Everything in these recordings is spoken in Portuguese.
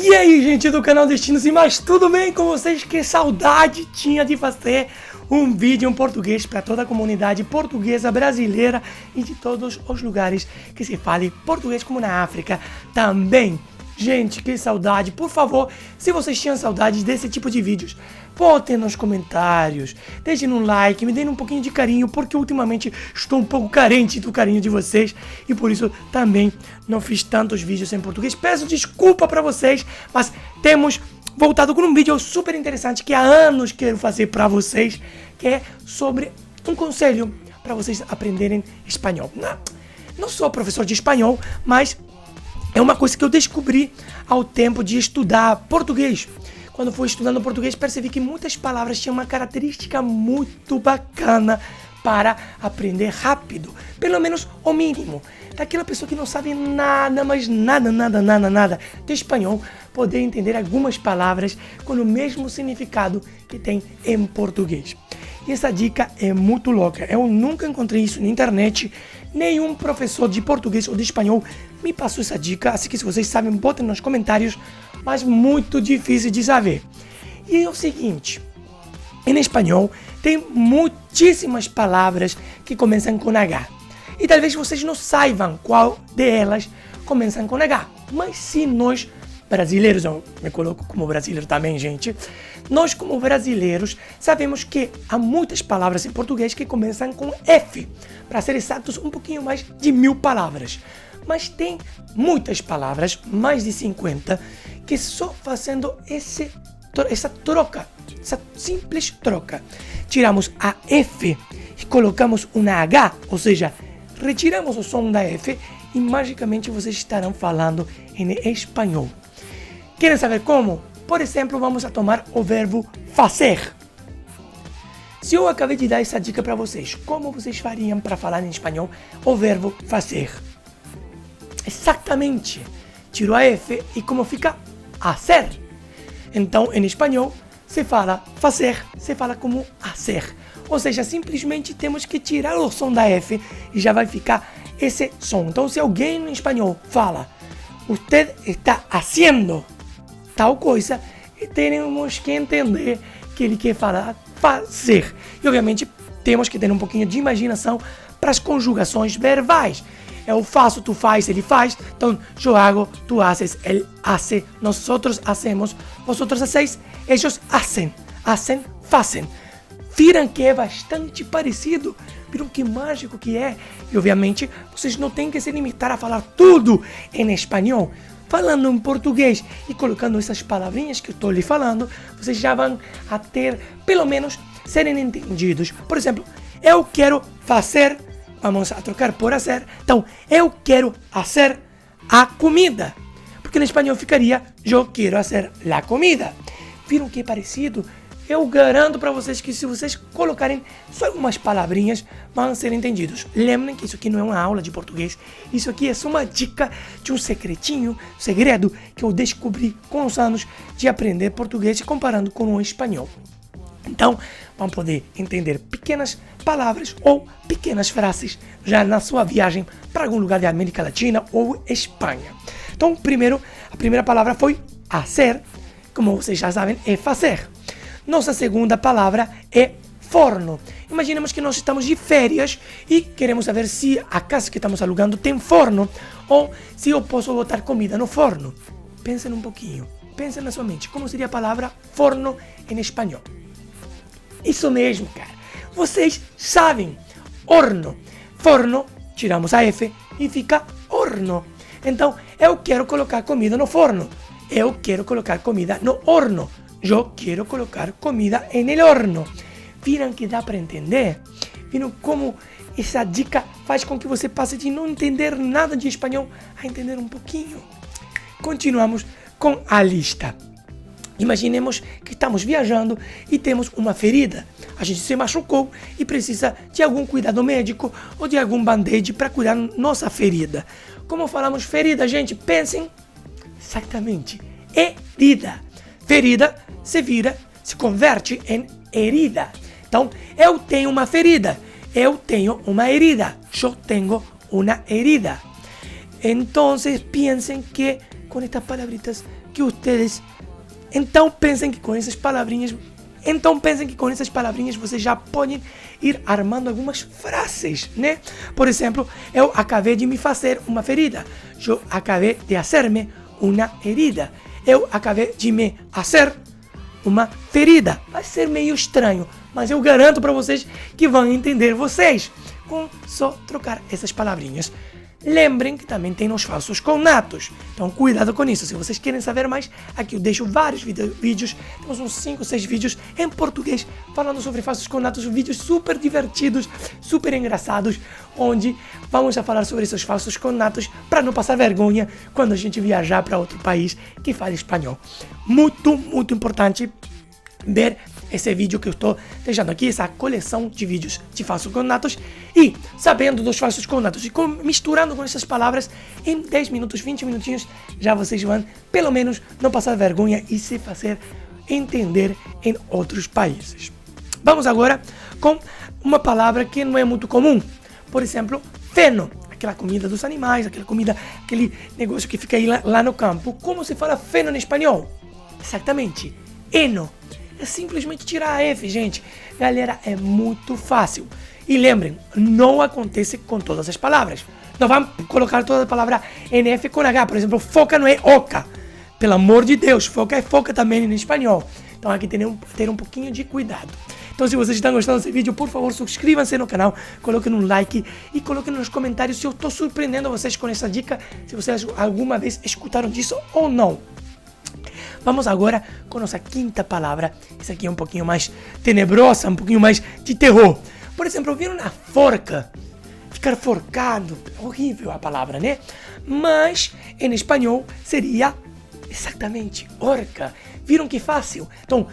E aí, gente do canal Destinos e Mais, tudo bem com vocês? Que saudade tinha de fazer um vídeo em português para toda a comunidade portuguesa brasileira e de todos os lugares que se fale português, como na África também. Gente, que saudade. Por favor, se vocês tinham saudade desse tipo de vídeos, botem nos comentários, deixem um like, me deem um pouquinho de carinho, porque ultimamente estou um pouco carente do carinho de vocês e por isso também não fiz tantos vídeos em português. Peço desculpa para vocês, mas temos voltado com um vídeo super interessante que há anos quero fazer para vocês, que é sobre um conselho para vocês aprenderem espanhol. Não sou professor de espanhol, mas é uma coisa que eu descobri ao tempo de estudar português. Quando fui estudando português, percebi que muitas palavras tinham uma característica muito bacana para aprender rápido. Pelo menos o mínimo. Daquela pessoa que não sabe nada, mas nada de espanhol, poder entender algumas palavras com o mesmo significado que tem em português. E essa dica é muito louca. Eu nunca encontrei isso na internet. Nenhum professor de português ou de espanhol me passou essa dica. Assim que se vocês sabem, botem nos comentários. Mas muito difícil de saber. E é o seguinte. Em espanhol, tem muitíssimas palavras que começam com H. E talvez vocês não saibam qual delas começam com H. Mas se nós brasileiros, eu me coloco como brasileiro também, gente. Nós, como brasileiros, sabemos que há muitas palavras em português que começam com F. Para ser exatos, um pouquinho mais de 1000 palavras. Mas tem muitas palavras, mais de 50, que só fazendo essa troca, essa simples troca. Tiramos a F e colocamos uma H, ou seja, retiramos o som da F e magicamente vocês estarão falando em espanhol. Querem saber como? Por exemplo, vamos a tomar o verbo fazer. Se eu acabei de dar essa dica para vocês, como vocês fariam para falar em espanhol o verbo fazer? Exatamente. Tiro a F e como fica? Hacer. Então, em espanhol, se fala fazer, se fala como hacer. Ou seja, simplesmente temos que tirar o som da F e já vai ficar esse som. Então, se alguém em espanhol fala, usted está haciendo tal coisa, temos que entender que ele quer falar fazer. E, obviamente, temos que ter um pouquinho de imaginação para as conjugações verbais. Eu faço, tu faz, ele faz. Então, eu hago, tu haces, él hace, nosotros hacemos, vosotros hacéis, ellos hacen, fazem. Viram que é bastante parecido? Viram que mágico que é? E, obviamente, vocês não têm que se limitar a falar tudo em espanhol. Falando em português e colocando essas palavrinhas que eu estou lhe falando, vocês já vão a ter, pelo menos, serem entendidos. Por exemplo, eu quero fazer. Vamos a trocar por hacer. Então, eu quero hacer a comida. Porque em espanhol ficaria, eu quero hacer la comida. Viram que é parecido? Eu garanto para vocês que se vocês colocarem só algumas palavrinhas, vão ser entendidos. Lembrem que isso aqui não é uma aula de português. Isso aqui é só uma dica de um segredo que eu descobri com os anos de aprender português comparando com o espanhol. Então, vão poder entender pequenas palavras ou pequenas frases já na sua viagem para algum lugar da América Latina ou Espanha. Então, a primeira palavra foi hacer, como vocês já sabem, é fazer. Nossa segunda palavra é forno. Imaginemos que nós estamos de férias e queremos saber se a casa que estamos alugando tem forno ou se eu posso botar comida no forno. Pensem um pouquinho, pensem na sua mente, como seria a palavra forno em espanhol? Isso mesmo, cara. Vocês sabem. Horno. Forno, tiramos a F e fica horno. Então, eu quero colocar comida no forno. Eu quero colocar comida no horno. Eu quero colocar comida en el horno. Viram que dá para entender? Viram como essa dica faz com que você passe de não entender nada de espanhol a entender um pouquinho? Continuamos com a lista. Imaginemos que estamos viajando e temos uma ferida. A gente se machucou e precisa de algum cuidado médico ou de algum band-aid para curar nossa ferida. Como falamos ferida, gente? Pensem exatamente. Herida. Ferida se converte em herida. Então, eu tenho uma ferida. Eu tenho uma herida. Eu tenho uma herida. Então, piensen que com estas palabritas que vocês... Então pensem que com essas palavrinhas vocês já podem ir armando algumas frases, né? Por exemplo, eu acabei de me fazer uma ferida. Eu acabei de hacerme uma herida. Eu acabei de me fazer uma ferida. Vai ser meio estranho, mas eu garanto para vocês que vão entender vocês com só trocar essas palavrinhas. Lembrem que também tem os falsos cognatos, então cuidado com isso. Se vocês querem saber mais, aqui eu deixo vários vídeos, temos uns 5, 6 vídeos em português falando sobre falsos cognatos, vídeos super divertidos, super engraçados, onde vamos a falar sobre esses falsos cognatos para não passar vergonha quando a gente viajar para outro país que fala espanhol. Muito, muito importante ver esse vídeo que eu estou deixando aqui, essa coleção de vídeos de falsos cognatos, e sabendo dos falsos cognatos e misturando com essas palavras, em 10 minutos, 20 minutinhos, já vocês vão, pelo menos, não passar vergonha e se fazer entender em outros países. Vamos agora com uma palavra que não é muito comum, por exemplo, feno, aquela comida dos animais, aquele negócio que fica aí lá no campo. Como se fala feno em espanhol? Exatamente, heno. É simplesmente tirar a F, gente. Galera, é muito fácil. E lembrem, não acontece com todas as palavras. Não vamos colocar toda a palavra em F com H. Por exemplo, foca não é oca. Pelo amor de Deus, foca é foca também em espanhol. Então aqui tem ter um pouquinho de cuidado. Então se vocês estão gostando desse vídeo, por favor, subscrevam-se no canal, coloquem um like e coloquem nos comentários se eu estou surpreendendo vocês com essa dica, se vocês alguma vez escutaram disso ou não. Vamos agora com nossa quinta palavra. Essa aqui é um pouquinho mais tenebrosa, um pouquinho mais de terror. Por exemplo, viram na forca? Ficar forcado. Horrível a palavra, né? Mas em espanhol seria exatamente horca. Viram que fácil? Então,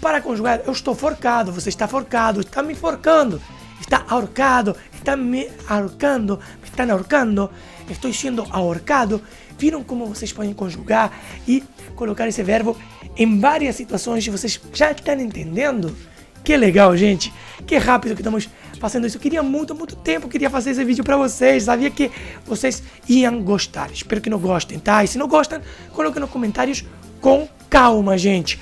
para conjugar, eu estou forcado, você está forcado, está me forcando, está ahorcado, está me ahorcando, me estão ahorcando, estou sendo ahorcado. Viram como vocês podem conjugar e colocar esse verbo em várias situações? Vocês já estão entendendo? Que legal, gente! Que rápido que estamos fazendo isso. Queria muito tempo, queria fazer esse vídeo para vocês. Sabia que vocês iam gostar. Espero que não gostem, tá? E se não gostam, coloquem nos comentários com calma, gente.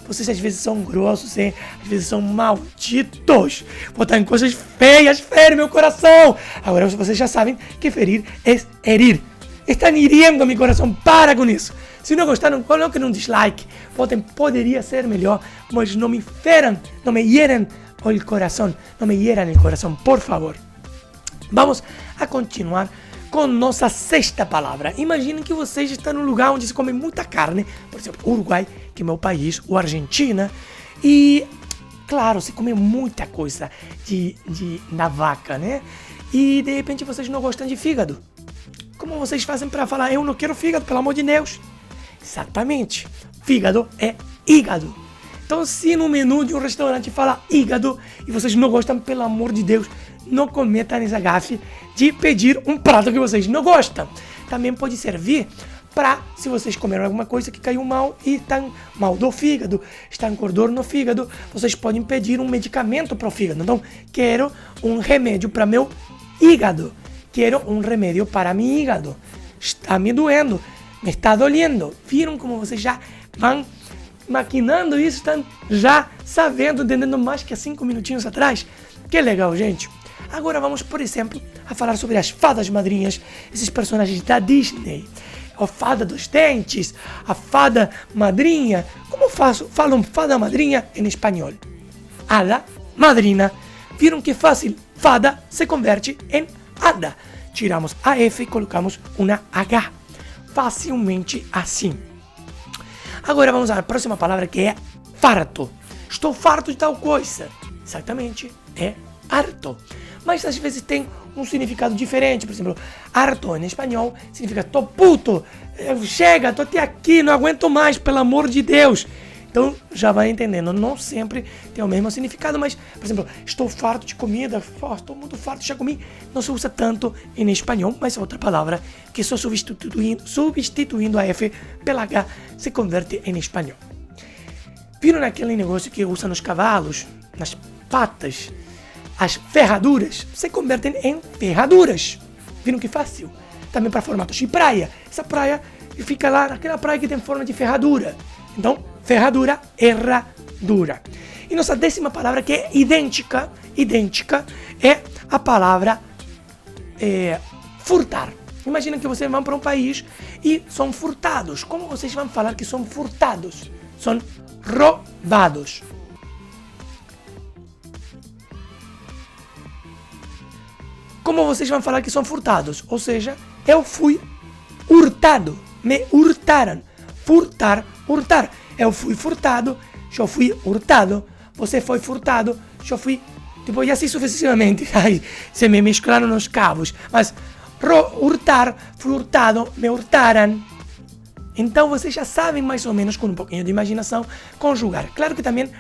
Vocês às vezes são grossos, hein? Às vezes são malditos. Botam coisas feias, ferem meu coração. Agora vocês já sabem que ferir é herir. Estão hiriendo meu coração, para com isso. Se não gostaram, coloquem um dislike. Poderia ser melhor, mas não me feram, não me hieram o coração, não me hieram o coração, por favor. Vamos a continuar com nossa sexta palavra. Imaginem que vocês estão num lugar onde se come muita carne, por exemplo, Uruguai, que é meu país, ou Argentina, e, claro, se come muita coisa da vaca, né? E, de repente, vocês não gostam de fígado. Como vocês fazem para falar, eu não quero fígado, pelo amor de Deus? Exatamente, fígado é hígado. Então, se no menu de um restaurante fala hígado e vocês não gostam, pelo amor de Deus, não cometam essa gafe de pedir um prato que vocês não gostam. Também pode servir para, se vocês comeram alguma coisa que caiu mal e estão mal do fígado, estão com dor no fígado, vocês podem pedir um medicamento para o fígado. Então, quero um remédio para meu hígado. Quero um remédio para meu hígado. Está me doendo, me está doliendo. Viram como vocês já vão maquinando isso, estão já sabendo, entendendo mais que há 5 minutinhos atrás? Que legal, gente. Agora vamos, por exemplo, a falar sobre as fadas madrinhas, esses personagens da Disney. A fada dos dentes, a fada madrinha. Como falam fada madrinha em espanhol? Hada, madrina. Viram que fácil? Fada se converte em hada. Tiramos a F e colocamos uma H. Facilmente assim. Agora vamos à próxima palavra, que é farto. Estou farto de tal coisa. Exatamente, é harto. Mas às vezes tem um significado diferente. Por exemplo, harto em espanhol significa tô puto, chega, tô até aqui, não aguento mais, pelo amor de Deus. Então já vai entendendo, não sempre tem o mesmo significado, mas, por exemplo, estou farto de comida, estou muito farto, já comi, não se usa tanto em espanhol, mas é outra palavra que só substituindo a F pela H se converte em espanhol. Viram naquele negócio que usa nos cavalos, nas patas, as ferraduras, se convertem em ferraduras. Viram que fácil? Também para formatos de praia. Essa praia e fica lá naquela praia que tem forma de ferradura. Então, ferradura, herradura. E nossa 10ª palavra, que é idêntica, é a palavra furtar. Imagina que vocês vão para um país e são furtados. Como vocês vão falar que são furtados? São roubados. Como vocês vão falar que são furtados? Ou seja, eu fui hurtado. Me hurtaram. Furtar, hurtar. Eu fui furtado, eu fui hurtado. Você foi furtado, eu fui... Tipo, e assim sucessivamente. Ai, se me mesclaram nos cabos. Mas hurtar, fui hurtado, me hurtaram. Então vocês já sabem mais ou menos, com um pouquinho de imaginação, conjugar. Claro que também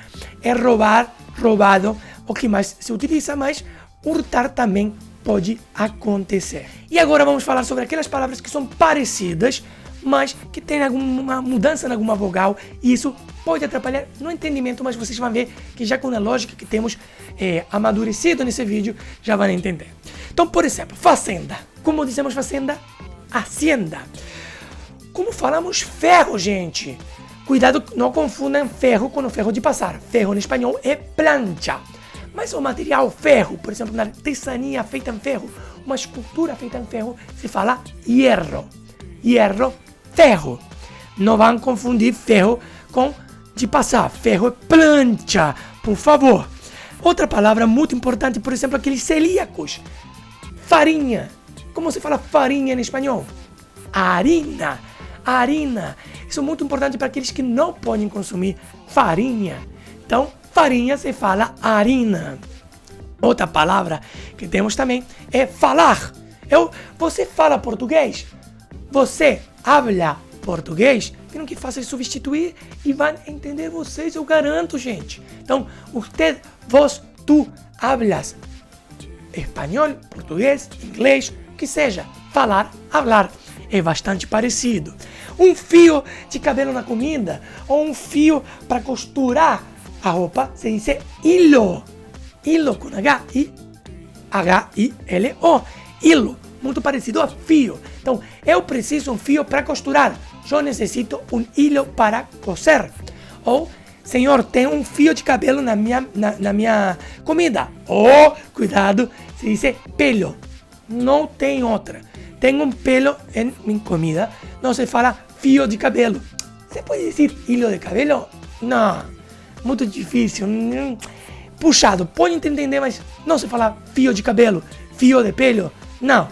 é roubar, roubado, o que mais se utiliza, mas hurtar também pode acontecer. E agora vamos falar sobre aquelas palavras que são parecidas, mas que tem alguma mudança em alguma vogal, e isso pode atrapalhar no entendimento, mas vocês vão ver que já com a lógica que temos amadurecido nesse vídeo, já vão entender. Então, por exemplo, fazenda. Como dizemos fazenda? Hacienda. Como falamos ferro, gente? Cuidado, não confundam ferro com o ferro de passar. Ferro em espanhol é plancha. Mas o material ferro, por exemplo, na artesania feita em ferro, uma escultura feita em ferro, se fala hierro. Hierro, ferro. Não vão confundir ferro com de passar. Ferro é plancha, por favor. Outra palavra muito importante, por exemplo, aqueles celíacos. Farinha. Como se fala farinha em espanhol? Harina. Harina. Isso é muito importante para aqueles que não podem consumir farinha. Então, farinha se fala harina. Outra palavra que temos também é falar. Você fala português? Você habla português? Tenho que fazer substituir e vão entender vocês, eu garanto, gente. Então, usted, vos, tu hablas espanhol, português, inglês, o que seja. Falar, hablar. É bastante parecido. Um fio de cabelo na comida ou um fio para costurar a roupa se diz hilo. Hilo com H-I-L-O. Hilo. Muito parecido a fio. Então, eu preciso um fio para costurar. Eu necessito um hilo para coser. Ou, senhor, tem um fio de cabelo na minha comida. Oh, cuidado, se diz pelo. Não tem outra. Tem um pelo em minha comida. Não se fala fio de cabelo. Você pode dizer hilo de cabelo? Não. Muito difícil. Puxado. Pode entender, mas não se fala fio de cabelo. Fio de pelo. Não.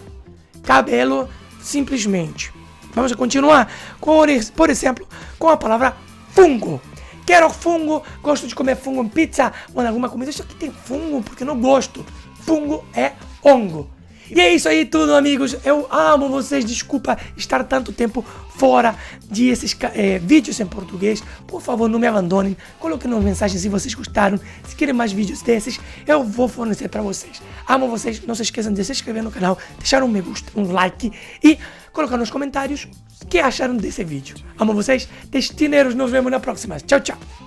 Cabelo, simplesmente. Vamos continuar, por exemplo, com a palavra fungo. Quero fungo, gosto de comer fungo em pizza ou em alguma comida. Isso aqui tem fungo porque não gosto. Fungo é hongo. E é isso aí tudo, amigos. Eu amo vocês. Desculpa estar tanto tempo fora desses vídeos em português. Por favor, não me abandonem. Coloquem nas mensagens se vocês gostaram. Se querem mais vídeos desses, eu vou fornecer para vocês. Amo vocês. Não se esqueçam de se inscrever no canal, deixar um me gusta, um like e colocar nos comentários o que acharam desse vídeo. Amo vocês. Destineiros, nos vemos na próxima. Tchau, tchau.